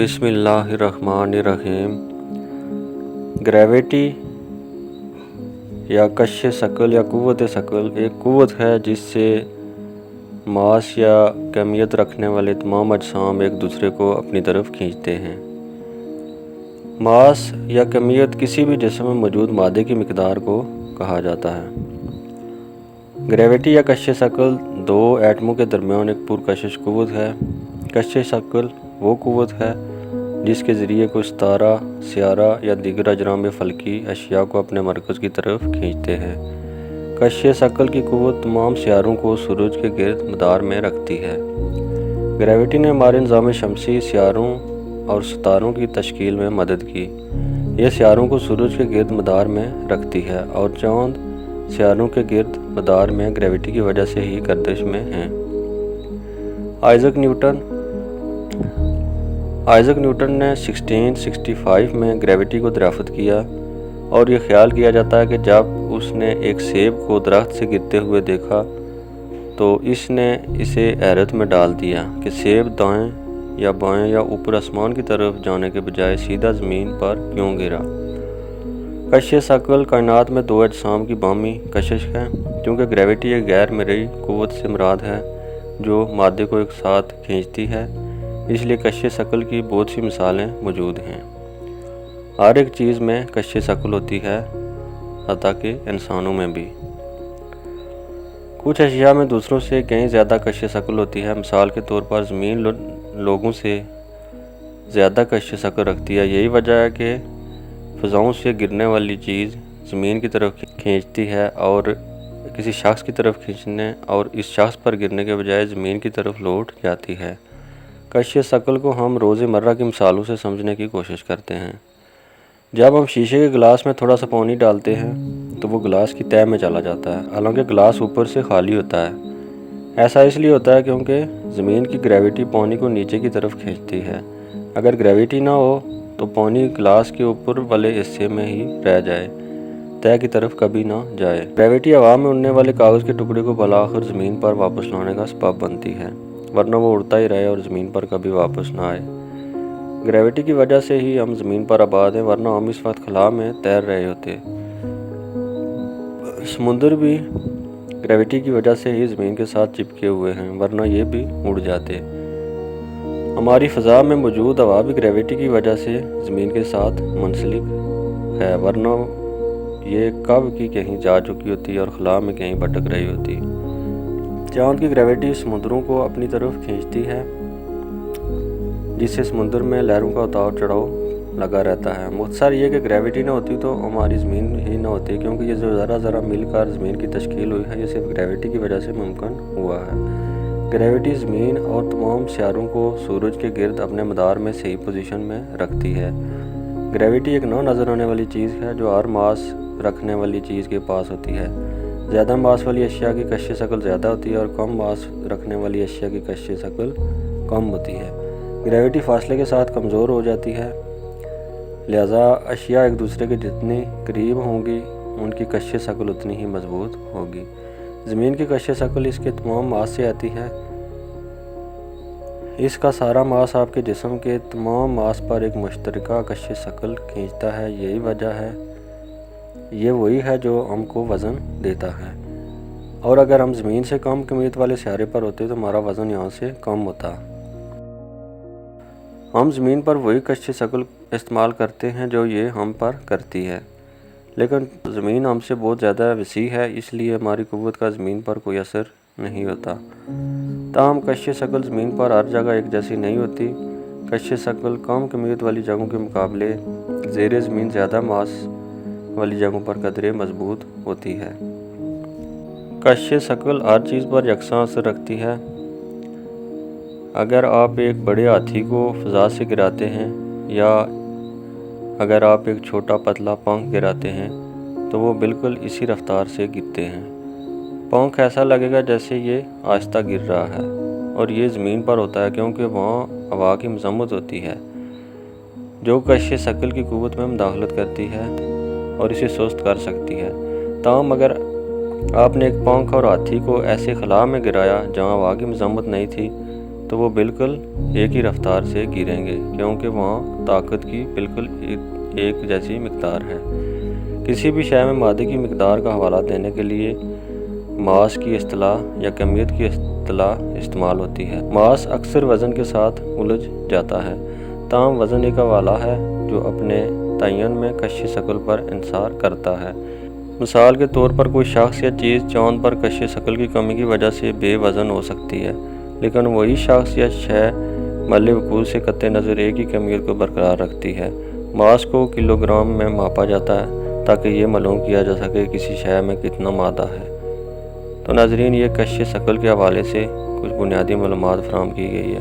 बिस्मिल्लाहिर्रहमानिर्रहीम। ग्रेविटी या कश्श शकल या क़ुव्वत शकल एक क़ुव्वत है जिससे मास या कमियत रखने वाले तमाम अजसाम एक दूसरे को अपनी तरफ खींचते हैं। मास या कमियत किसी भी जिस्म में मौजूद मादे की मिकदार को कहा जाता है। ग्रेविटी या कश्श शकल दो एटमों के दरमियान एक पुरकशिश क़ुव्वत है। कश्श शकल वो क़ुव्वत है जिसके ज़रिए कोई सितारा, सियारा या दीगर अजराम फ़लकी अशिया को अपने मरकज़ की तरफ खींचते हैं। कश्श शकल की क़ुव्वत तमाम सियारों को सूरज के गिर्द मदार में रखती है। ग्रेविटी ने हमारे निज़ाम शमसी सियारों और सितारों की तश्कील में मदद की। यह सियारों को सूरज के गिर्द मदार में रखती है और चाँद सियारों के गिर्द मदार में ग्रेविटी की वजह से ही गर्दिश में हैं। आइज़क न्यूटन ने 1665 में ग्रेविटी को दरियाफ़त किया और ये ख्याल किया जाता है कि जब उसने एक सेब को दरख्त से गिरते हुए देखा तो इसने इसे हैरत में डाल दिया कि सेब दाएं या बाएं या ऊपर आसमान की तरफ जाने के बजाय सीधा ज़मीन पर क्यों गिरा। कश्श शकल कायनात में दो अजसाम की बामी कशिश है। क्योंकि ग्रेविटी एक गैर मरई क़ुव्वत से मुराद है जो मादे को एक साथ खींचती है, इसलिए कश्श शकल की बहुत सी मिसालें मौजूद हैं। हर एक चीज़ में कश्श शकल होती है, हत्ता कि इंसानों में भी। कुछ अशिया में दूसरों से कहीं ज़्यादा कश्श शकल होती है। मिसाल के तौर पर ज़मीन लोगों से ज़्यादा कश्श शकल रखती है। यही वजह है कि फ़ज़ाओं से गिरने वाली चीज़ ज़मीन की तरफ खींचती है और किसी शख्स की तरफ खींचने और इस शख्स पर गिरने के बजाय ज़मीन की तरफ लौट जाती है। कश्श शकल को हम रोज़मर्रा की मिसालों से समझने की कोशिश करते हैं। जब हम शीशे के गिलास में थोड़ा सा पानी डालते हैं तो वो गिलास की तह में चला जाता है, हालांकि गिलास ऊपर से खाली होता है। ऐसा इसलिए होता है क्योंकि ज़मीन की ग्रेविटी पानी को नीचे की तरफ खींचती है। अगर ग्रेविटी ना हो तो पानी गिलास के ऊपर वाले हिस्से में ही रह जाए, तह की तरफ कभी ना जाए। ग्रेविटी हवा में उड़ने वाले कागज़ के टुकड़े को भलाआखिर ज़मीन पर वापस लाने का सबब बनती है, वरना वो उड़ता ही रहे और ज़मीन पर कभी वापस ना आए। ग्रेविटी की वजह से ही हम ज़मीन पर आबाद हैं, वरना हम इस वक्त खला में तैर रहे होते। समुंदर भी ग्रेविटी की वजह से ही ज़मीन के साथ चिपके हुए हैं, वरना ये भी उड़ जाते। हमारी फ़ज़ा में मौजूद हवा भी ग्रेविटी की वजह से ज़मीन के साथ मुंसलिक है, वरना ये कब की कहीं जा चुकी होती और खला में कहीं भटक रही होती। चाँद की ग्रेविटी समुद्रों को अपनी तरफ खींचती है, जिससे समुद्र में लहरों का उतार चढ़ाव लगा रहता है। मुख्तसर ये कि ग्रेविटी ना होती तो हमारी ज़मीन ही ना होती, क्योंकि ये जो ज़रा मिलकर ज़मीन की तश्कील हुई है ये सिर्फ ग्रेविटी की वजह से मुमकिन हुआ है। ग्रेविटी ज़मीन और तमाम सियारों को सूरज के गिर्द अपने मदार में सही पोजीशन में रखती है। ग्रेविटी एक ना नज़र आने वाली चीज़ है जो हर मास रखने वाली चीज़ के पास होती है। ज़्यादा मास वाली अशिया की कश्श शकल ज़्यादा होती है और कम मास रखने वाली अशिया की कश्श शकल कम होती है। ग्रेविटी फासले के साथ कमज़ोर हो जाती है, लिहाजा अशिया एक दूसरे के जितनी करीब होंगी उनकी कश्श शकल उतनी ही मजबूत होगी। ज़मीन की कश्श शकल इसके तमाम मास से आती है। इसका सारा मास आपके जिस्म के तमाम मास पर एक मुश्तरका कश्श शकल खींचता है। यही वजह है, ये वही है जो हमको वज़न देता है। और अगर हम ज़मीन से कम कमियत वाले सियारे पर होते तो हमारा वज़न यहाँ से कम होता। हम ज़मीन पर वही कश्श शकल इस्तेमाल करते हैं जो ये हम पर करती है, लेकिन ज़मीन हमसे बहुत ज़्यादा वसी है, इसलिए हमारी क़ुव्वत का ज़मीन पर कोई असर नहीं होता। ताहम कश्श शकल ज़मीन पर हर जगह एक जैसी नहीं होती। कश्श शकल कम कमियत वाली जगहों के मुकाबले ज़ेरे ज़मीन ज़्यादा मास वाली जगहों पर कदरे मजबूत होती है। कश्श शकल हर चीज़ पर यकसा असर रखती है। अगर आप एक बड़े हाथी को फ़ज़ा से गिराते हैं या अगर आप एक छोटा पतला पंख गिराते हैं तो वो बिल्कुल इसी रफ्तार से गिरते हैं। पंख ऐसा लगेगा जैसे ये आहिस्ता गिर रहा है, और ये ज़मीन पर होता है क्योंकि वहाँ हवा की मज़म्मत होती है जो कश्श शकल की क़ुव्वत में मुदाखलत करती है और इसे सुस्त कर सकती है। ताहम अगर आपने एक पंख और हाथी को ऐसे खला में गिराया जहाँ हवा की मज़म्मत नहीं थी تو وہ بالکل ایک ہی رفتار سے گریں گے، کیونکہ وہاں طاقت کی بالکل ایک جیسی مقدار ہے۔ کسی بھی شے میں مادے کی مقدار کا حوالہ دینے کے لیے ماس کی اصطلاح یا کمیت کی اصطلاح استعمال ہوتی ہے۔ ماس اکثر وزن کے ساتھ الجھ جاتا ہے، تاہم وزن ایک حوالہ ہے جو اپنے تعین میں کش ثقل پر انحصار کرتا ہے۔ مثال کے طور پر کوئی شخص یا چیز چاند پر کش ثقل کی کمی کی وجہ سے بے وزن ہو سکتی ہے، لیکن وہی شخص یا شے محل وقوع سے قطع نظر ایک ہی کمیت کو برقرار رکھتی ہے۔ ماس کو کلو گرام میں ماپا جاتا ہے تاکہ یہ معلوم کیا جا سکے کہ کسی شے میں کتنا مادہ ہے۔ تو ناظرین، یہ کش ثقل کے حوالے سے کچھ بنیادی معلومات فراہم کی گئی ہے۔